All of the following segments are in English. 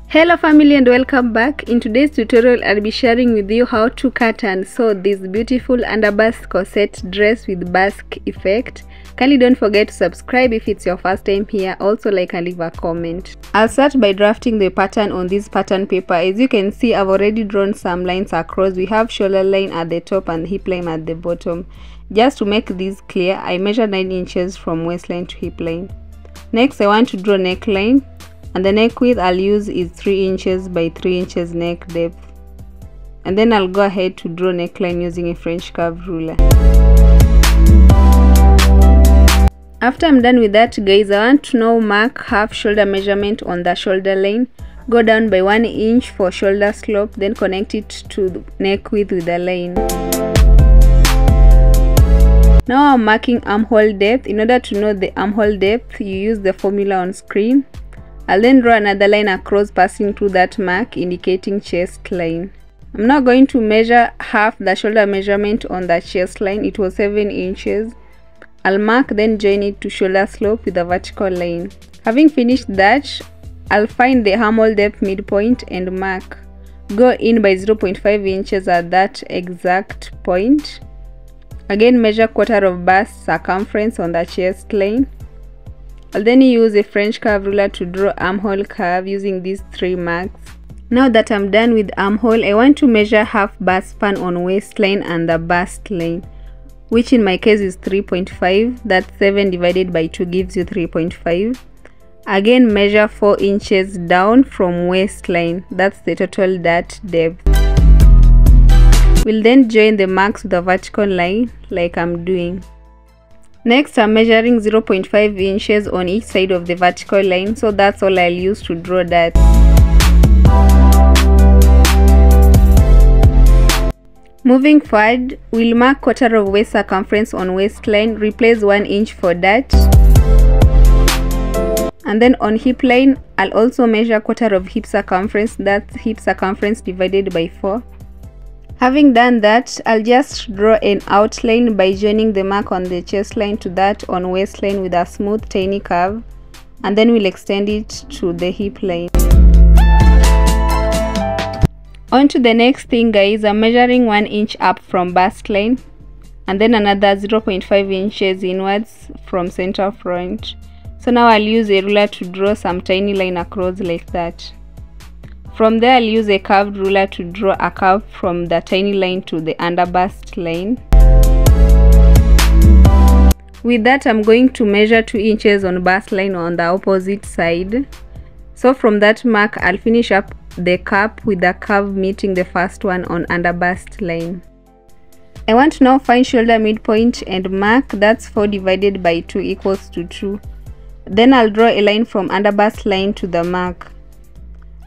Hello family and welcome back. In today's tutorial I'll be sharing with you how to cut and sew this beautiful underbust corset dress with Basque effect. Kindly don't forget to subscribe if it's your first time here, also like and leave a comment. I'll start by drafting the pattern on this pattern paper. As you can see, I've already drawn some lines across. We have shoulder line at the top and hip line at the bottom. Just to make this clear, I measure 9 inches from waistline to hip line. Next I want to draw neckline. And the neck width I'll use is 3 inches by 3 inches neck depth. And then I'll go ahead to draw neckline using a French curve ruler. After I'm done with that, guys, I want to now mark half shoulder measurement on the shoulder line. Go down by 1 inch for shoulder slope, then connect it to the neck width with the line. Now I'm marking armhole depth. In order to know the armhole depth, you use the formula on screen. I'll then draw another line across passing through that mark indicating chest line. I'm now going to measure half the shoulder measurement on the chest line. It was 7 inches. I'll mark, then join it to shoulder slope with a vertical line. Having finished that, I'll find the armhole depth midpoint and mark. Go in by 0.5 inches at that exact point. Again, measure quarter of bust circumference on the chest line. I'll then use a French curve ruler to draw armhole curve using these 3 marks. Now that I'm done with armhole, I want to measure half bust span on waistline and the bust line, which in my case is 3.5. That's 7 divided by 2 gives you 3.5. Again, measure 4 inches down from waistline. That's the total dart depth. We'll then join the marks with a vertical line like I'm doing. Next, I'm measuring 0.5 inches on each side of the vertical line, so that's all I'll use to draw that. Moving forward, we'll mark quarter of waist circumference on waistline, replace 1 inch for that. And then on hip line, I'll also measure quarter of hip circumference, that's hip circumference divided by 4. Having done that, I'll just draw an outline by joining the mark on the chest line to that on waistline with a smooth tiny curve, and then we'll extend it to the hip line. On to the next thing, guys. I'm measuring 1 inch up from bust line and then another 0.5 inches inwards from center front. So now I'll use a ruler to draw some tiny line across like that. From there, I'll use a curved ruler to draw a curve from the tiny line to the underbust line. With that, I'm going to measure 2 inches on bust line on the opposite side. So from that mark, I'll finish up the cup with the curve meeting the first one on underbust line. I want to now find shoulder midpoint and mark. That's 4 divided by 2 equals to 2. Then I'll draw a line from underbust line to the mark.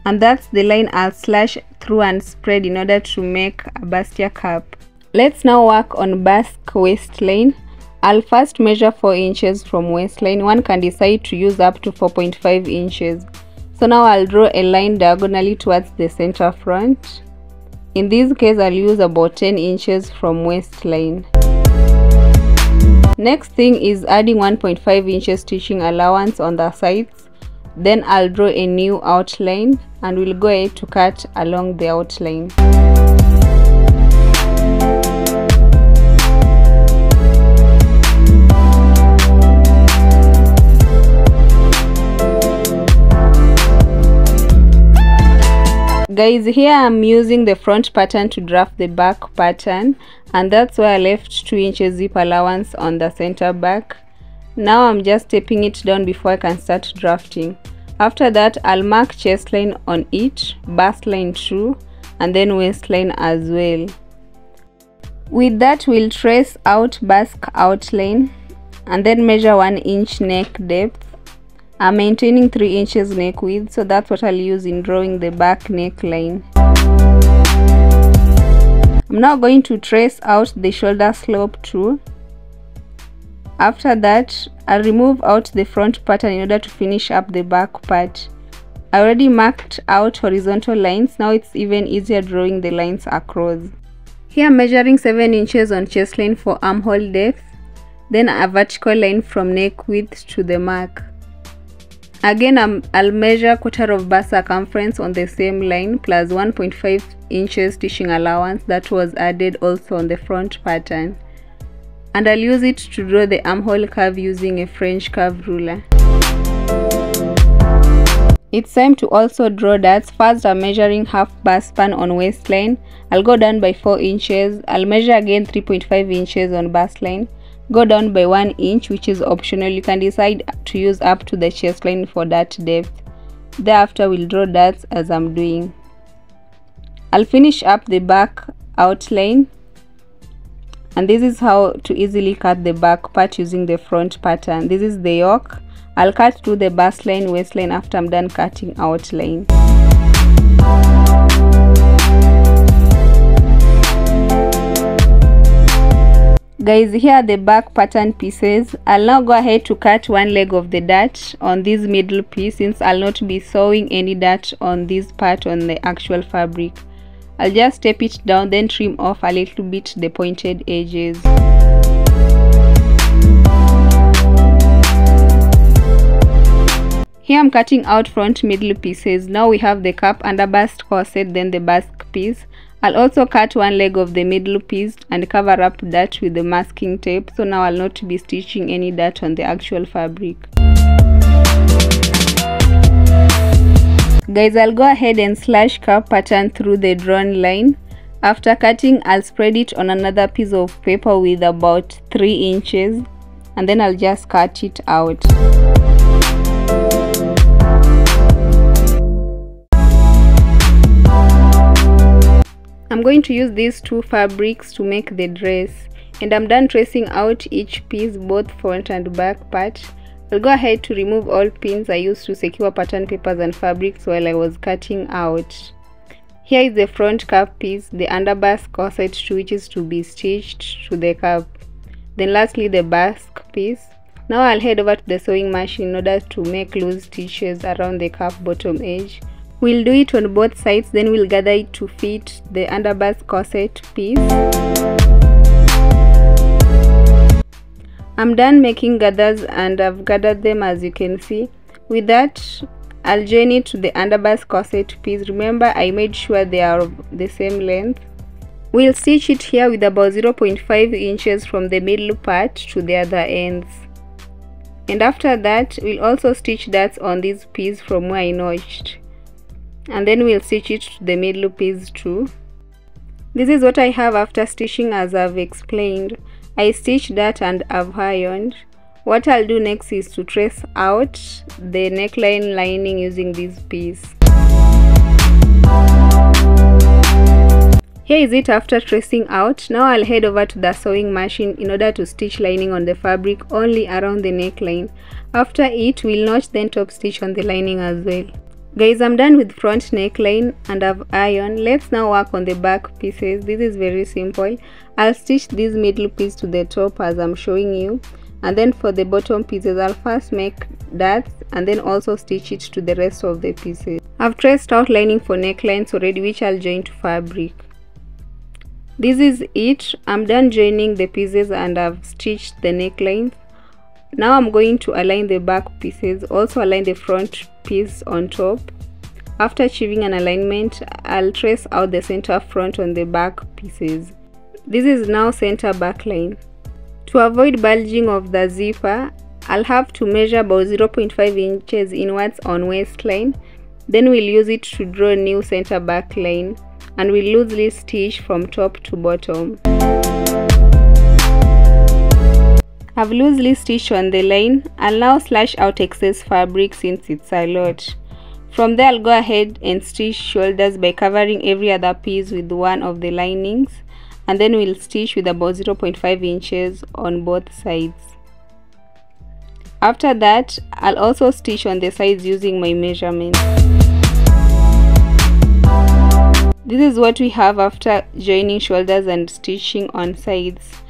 And that's the line I'll slash through and spread in order to make a bustier cap. Let's now work on Basque waistline. I'll first measure 4 inches from waistline. One can decide to use up to 4.5 inches. So now I'll draw a line diagonally towards the center front. In this case, I'll use about 10 inches from waistline. Next thing is adding 1.5 inches stitching allowance on the sides. Then I'll draw a new outline and we'll go ahead to cut along the outline. Guys, here I'm using the front pattern to draft the back pattern, and that's why I left 2 inches zip allowance on the center back. Now I'm just taping it down before I can start drafting. After that, I'll mark chest line on each, bust line too, and then waistline as well. With that, we'll trace out Basque outline and then measure 1 inch neck depth. I'm maintaining 3 inches neck width, so that's what I'll use in drawing the back neckline. I'm now going to trace out the shoulder slope too. After that, I'll remove out the front pattern in order to finish up the back part. I already marked out horizontal lines. Now it's even easier drawing the lines across. Here I'm measuring 7 inches on chest line for armhole depth, then a vertical line from neck width to the mark. Again, I'll measure quarter of bust circumference on the same line plus 1.5 inches stitching allowance that was added also on the front pattern, and I'll use it to draw the armhole curve using a French curve ruler. It's time to also draw darts. First, I'm measuring half bust span on waistline. I'll go down by 4 inches. I'll measure again 3.5 inches on bust line. Go down by 1 inch, which is optional. You can decide to use up to the chest line for dart depth. Thereafter, we'll draw darts as I'm doing. I'll finish up the back outline, and this is how to easily cut the back part using the front pattern. This is the yoke. I'll cut through the bust line, waistline after I'm done cutting outline. Guys, here are the back pattern pieces. I'll now go ahead to cut one leg of the dart on this middle piece, since I'll not be sewing any dart on this part on the actual fabric. I'll just step it down, then trim off a little bit the pointed edges. Here I'm cutting out front middle pieces. Now we have the cap, under bust, corset, then the basque piece. I'll also cut one leg of the middle piece and cover up that with the masking tape. So now I'll not be stitching any dart on the actual fabric. Guys, I'll go ahead and slash cap pattern through the drawn line. After cutting, I'll spread it on another piece of paper with about 3 inches, and then I'll just cut it out. I'm going to use these two fabrics to make the dress, and I'm done tracing out each piece, both front and back part. I'll go ahead to remove all pins I used to secure pattern papers and fabrics while I was cutting out. Here is the front cap piece, the underbust corset which is to be stitched to the cap. Then lastly the basque piece. Now I'll head over to the sewing machine in order to make loose stitches around the cap bottom edge. We'll do it on both sides, then we'll gather it to fit the underbust corset piece. I'm done making gathers and I've gathered them, as you can see. With that, I'll join it to the underbust corset piece. Remember, I made sure they are of the same length. We'll stitch it here with about 0.5 inches from the middle part to the other ends. And after that, we'll also stitch darts on this piece from where I notched. And then we'll stitch it to the middle piece too. This is what I have after stitching, as I've explained. I stitched that and I've ironed. What I'll do next is to trace out the neckline lining using this piece. Here is it after tracing out. Now I'll head over to the sewing machine in order to stitch lining on the fabric only around the neckline. After it, we'll notch then top stitch on the lining as well. Guys, I'm done with front neckline and I've ironed. Let's now work on the back pieces. This is very simple. I'll stitch this middle piece to the top as I'm showing you, and then for the bottom pieces I'll first make darts and then also stitch it to the rest of the pieces. I've traced out lining for necklines already, which I'll join to fabric. This is it. I'm done joining the pieces and I've stitched the necklines. Now I'm going to align the back pieces, also align the front piece on top. After achieving an alignment, I'll trace out the center front on the back pieces. This is now center back line. To avoid bulging of the zipper, I'll have to measure about 0.5 inches inwards on waistline. Then we'll use it to draw a new center back line, and we'll loosely stitch from top to bottom. I've loosely stitched on the line. I'll now slash out excess fabric since it's a lot. From there, I'll go ahead and stitch shoulders by covering every other piece with one of the linings, and then we'll stitch with about 0.5 inches on both sides. After that, I'll also stitch on the sides using my measurement. This is what we have after joining shoulders and stitching on sides.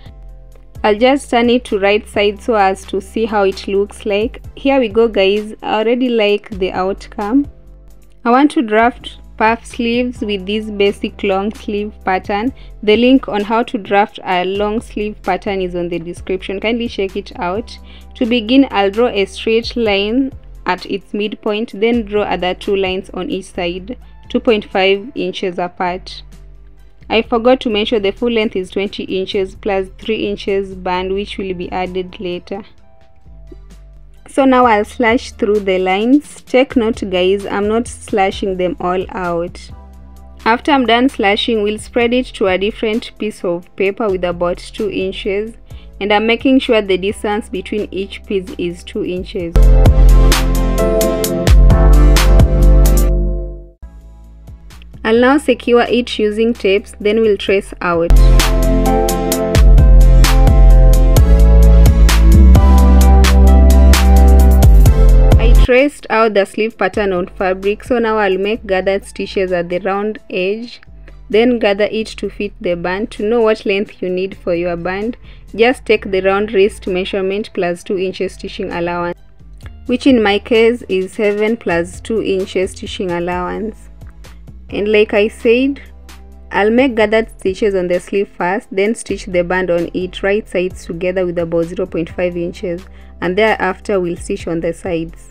I'll just turn it to right side so as to see how it looks like. Here we go, guys. I already like the outcome. I want to draft puff sleeves with this basic long sleeve pattern. The link on how to draft a long sleeve pattern is on the description. Kindly check it out. To begin, I'll draw a straight line at its midpoint, then draw other 2 lines on each side, 2.5 inches apart. I forgot to mention the full length is 20 inches plus 3 inches band, which will be added later. So now I'll slash through the lines. Take note guys, I'm not slashing them all out. After I'm done slashing, we'll spread it to a different piece of paper with about 2 inches, and I'm making sure the distance between each piece is 2 inches. I'll now secure it using tapes, then we'll trace out. I traced out the sleeve pattern on fabric, so now I'll make gathered stitches at the round edge, then gather it to fit the band. To know what length you need for your band, just take the round wrist measurement plus 2 inches stitching allowance, which in my case is 7 plus 2 inches stitching allowance. And like I said, I'll make gathered stitches on the sleeve first, then stitch the band on it right sides together with about 0.5 inches, and thereafter we'll stitch on the sides.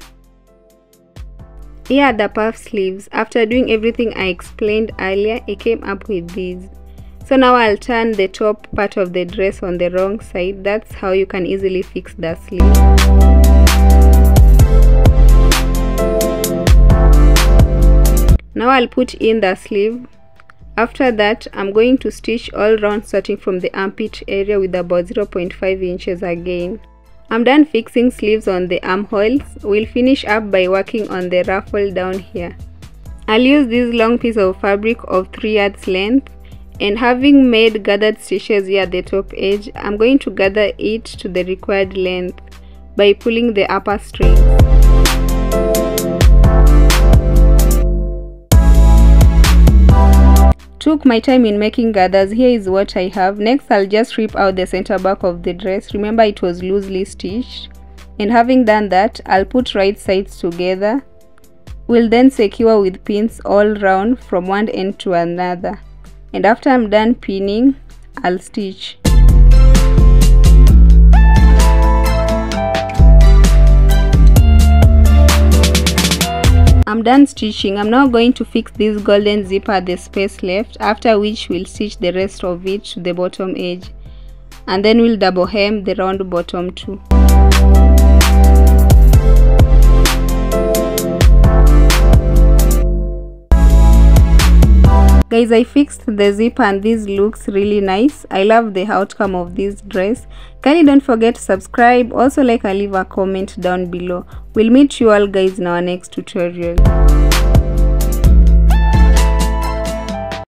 Here are the puff sleeves. After doing everything I explained earlier, I came up with these. So now I'll turn the top part of the dress on the wrong side. That's how you can easily fix the sleeve. Now I'll put in the sleeve. After that, I'm going to stitch all round starting from the armpit area with about 0.5 inches again. I'm done fixing sleeves on the armholes. We'll finish up by working on the ruffle down here. I'll use this long piece of fabric of 3 yards length, and having made gathered stitches here at the top edge, I'm going to gather it to the required length by pulling the upper strings. Took my time in making gathers. Here is what I have. Next, I'll just rip out the center back of the dress. Remember, it was loosely stitched. And having done that, I'll put right sides together. We'll then secure with pins all round from one end to another. And after I'm done pinning, I'll stitch. I'm done stitching. I'm now going to fix this golden zipper at the space left, after which we'll stitch the rest of it to the bottom edge, and then we'll double hem the round bottom too. Guys, I fixed the zipper and this looks really nice. I love the outcome of this dress. Kindly don't forget to subscribe, also like and leave a comment down below. We'll meet you all guys in our next tutorial.